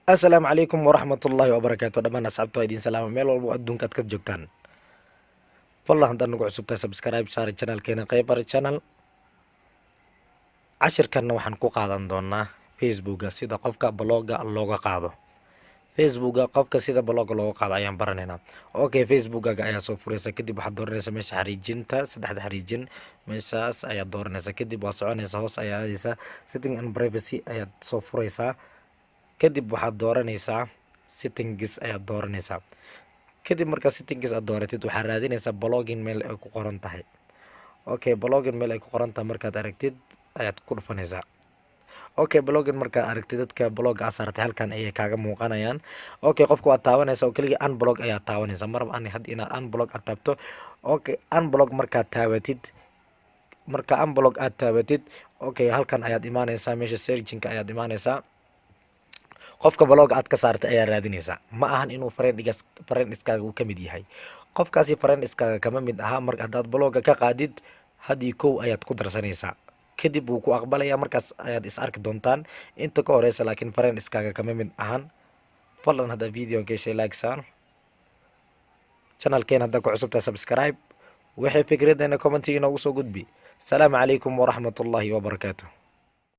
Assalaamu calaykum waraxmatullaahi wabarakaatu dhammaan asxaabta waa idiin salaama meel walbo adduunka aad ka joogtaan. Fadlan haddaad nagu cusubtahay subscribe saari channelkeena Khaybar channel. Cashirkanna waxaan ku qaadan doonaa Facebooka sida qofka blogga looga qaado. Facebooka qofka sida blogga looga qaado ayaan baranaynaa. Okay, Facebookaga ayaa soo furaysa kadib waxaad dooranaysaa meesha xariijinta saddexda xariijin meeshaas ayaad dooranaysaa kadib waa soconaysaa hoos ayaa aadaysaa setting and privacy ayaad soo furaysaa kadib waxaad dooranaysaa settings ayaad dooranaysaa kadib markaa settings aad dooratid waxaad raadinaysaa blogging meel ay ku qoran tahay. Okay, blogging meel ay ku qoran tahay markaad aragtid ayaad ku dhufanaysaa. Okay, blogging markaad aragtid dadka blogga aad saaratay halkan ayay kaaga muuqanayaan. Okay, qofka waad taabanaysaa oo kaliya unblog ayaad taabanaysaa marba had inaad unblog aad taabto. Okay, unblog markaad taabatid okay halkan ayaad imaanaysaa meesha searching ayaad imaanaysaa. Qofka blogga aad ka saartay ayaa raadinaysaa ma ahan inuu friend-iskaaga uu ka mid yahay. Qofkaasi friend-iskaaga kama mid aha marka haddaad blogga ka qaadid haddii kow ayaad ku darsanaysaa kadib wuu ku aqbalayaa markaas ayaad is arki doontaan inta ka horeysa laakiin friend-iskaaga kama mid ahan. Fadlan haddaa video gashay like saar channelkeena haddaa ku cusubtahay subscribe wixii fikraddeena comment inoogu soo gudbi. Salaamu calaykum waraxmatullaahi wabarakaatuh.